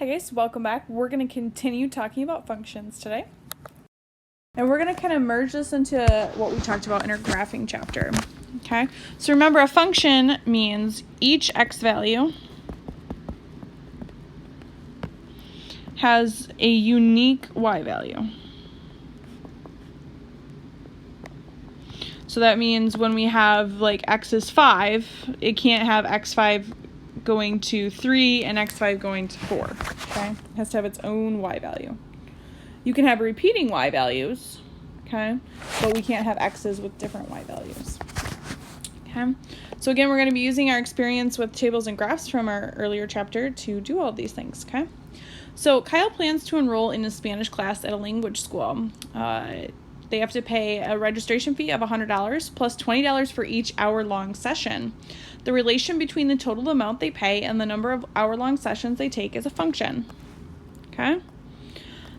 Hi guys, welcome back. We're going to continue talking about functions today. And we're going to kind of merge this into what we talked about in our graphing chapter. Okay, so remember, a function means each x value has a unique y value. So that means when we have like x is 5, it can't have x5 going to 3 and x5 going to 4. Okay, it has to have its own y value. You can have repeating y values, okay, but we can't have x's with different y values. Okay, so again, we're going to be using our experience with tables and graphs from our earlier chapter to do all these things. Okay, so Kyle plans to enroll in a Spanish class at a language school. They have to pay a registration fee of $100 plus $20 for each hour-long session. The relation between the total amount they pay and the number of hour-long sessions they take is a function. Okay?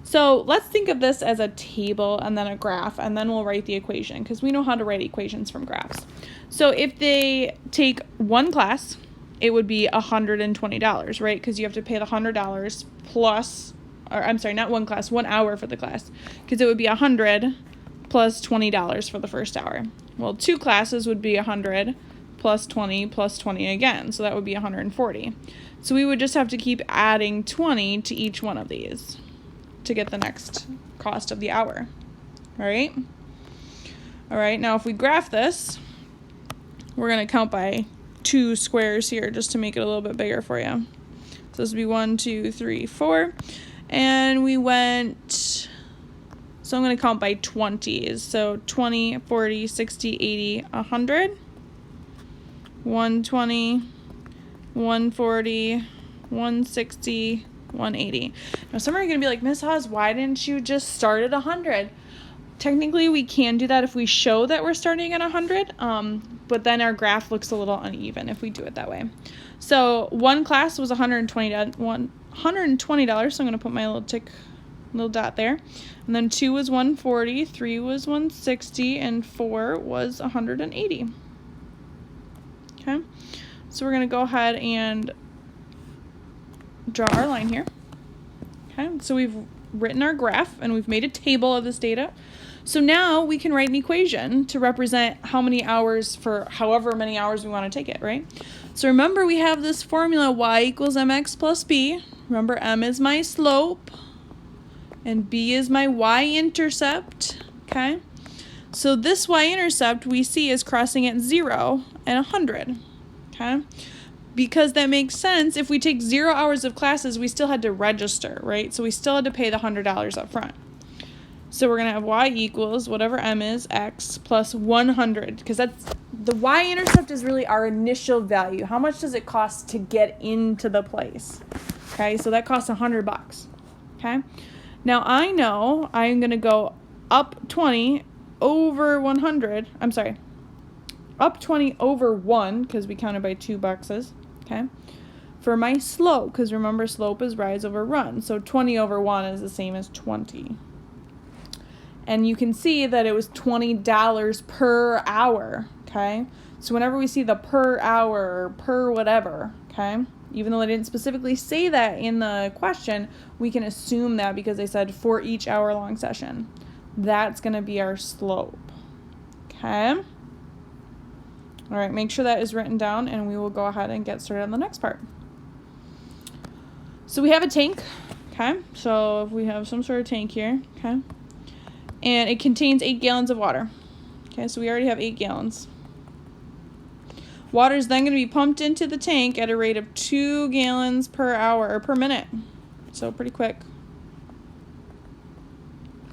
So let's think of this as a table and then a graph, and then we'll write the equation because we know how to write equations from graphs. So if they take one class, it would be $120, right? Because you have to pay the $100 plus, or I'm sorry, not one class, 1 hour for the class, because it would be $100 plus $20 for the first hour. Well, 2 classes would be $100 plus 20 plus 20 again, so that would be $140. So we would just have to keep adding 20 to each one of these to get the next cost of the hour. All right? All right, now if we graph this, we're going to count by 2 squares here just to make it a little bit bigger for you. So this would be 1, 2, 3, 4. And we went, so I'm going to count by 20s. So 20, 40, 60, 80, 100. 120, 140, 160, 180. Now some are going to be like, Miss Haas, why didn't you just start at 100? Technically, we can do that if we show that we're starting at 100, but then our graph looks a little uneven if we do it that way. So one class was $120, so I'm going to put my little dot there. And then 2 was 140, 3 was 160, and 4 was 180. Okay, so we're going to go ahead and draw our line here. Okay, so we've written our graph and we've made a table of this data. So now we can write an equation to represent how many hours for however many hours we want to take it, right? So remember, we have this formula, y equals mx plus b. Remember, m is my slope and b is my y-intercept, okay? So this y-intercept we see is crossing at 0 and 100, okay? Because that makes sense. If we take 0 hours of classes, we still had to register, right? So we still had to pay the $100 up front. So we're going to have y equals whatever m is, x plus 100, because that's the y-intercept is really our initial value. How much does it cost to get into the place? Okay, so that costs $100. Okay, now I know I'm going to go up 20 over 100. I'm sorry, up 20 over 1, because we counted by 2 boxes. Okay, for my slope, because remember, slope is rise over run. So 20 over 1 is the same as 20. And you can see that it was $20 per hour, okay? So whenever we see the per hour or per whatever, okay, even though they didn't specifically say that in the question, we can assume that because they said for each hour-long session. That's going to be our slope, okay? All right, make sure that is written down, and we will go ahead and get started on the next part. So we have a tank, okay? So if we have some sort of tank here, okay? And it contains 8 gallons of water. Okay, so we already have 8 gallons. Water is then going to be pumped into the tank at a rate of 2 gallons per hour or per minute. So pretty quick.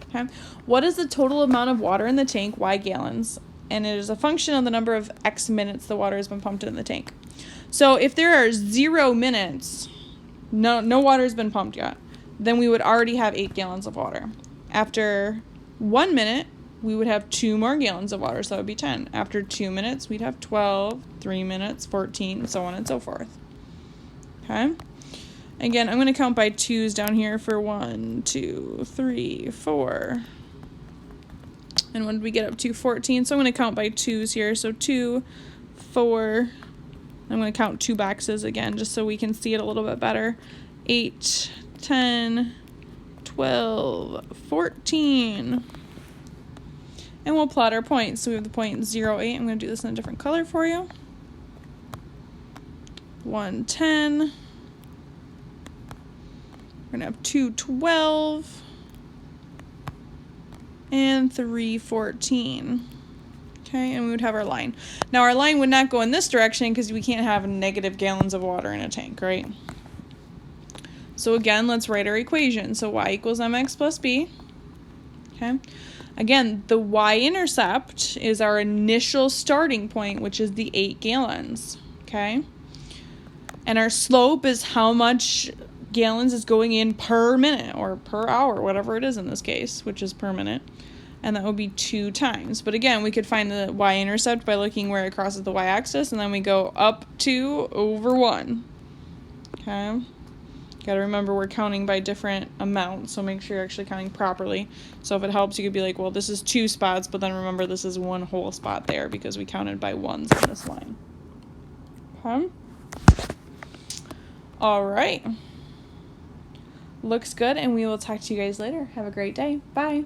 Okay, what is the total amount of water in the tank? Y gallons. And it is a function of the number of X minutes the water has been pumped in the tank. So if there are 0 minutes, no water has been pumped yet, then we would already have 8 gallons of water. After 1 minute, we would have 2 more gallons of water, so that would be 10. After 2 minutes, we'd have 12, 3 minutes, 14, so on and so forth. Okay? Again, I'm going to count by 2s down here for 1, 2, 3, 4. And when did we get up to 14? So I'm going to count by 2s here. So 2, 4. I'm going to count 2 boxes again just so we can see it a little bit better. 8, 10, 12, 14. And we'll plot our points. So we have the point 0.8. I'm going to do this in a different color for you. 110. We're going to have 212 and 314. Okay, and we would have our line. Now our line would not go in this direction because we can't have negative gallons of water in a tank, right? So again, let's write our equation. So y equals mx plus b. Okay. Again, the y-intercept is our initial starting point, which is the 8 gallons. Okay. And our slope is how much gallons is going in per minute or per hour, whatever it is in this case, which is per minute. And that would be 2 times. But again, we could find the y-intercept by looking where it crosses the y-axis, and then we go up 2 over 1. Okay? Got to remember we're counting by different amounts, so make sure you're actually counting properly. So if it helps, you could be like, well, this is 2 spots, but then remember this is 1 whole spot there because we counted by ones on this line. Okay? All right. Looks good, and we will talk to you guys later. Have a great day. Bye.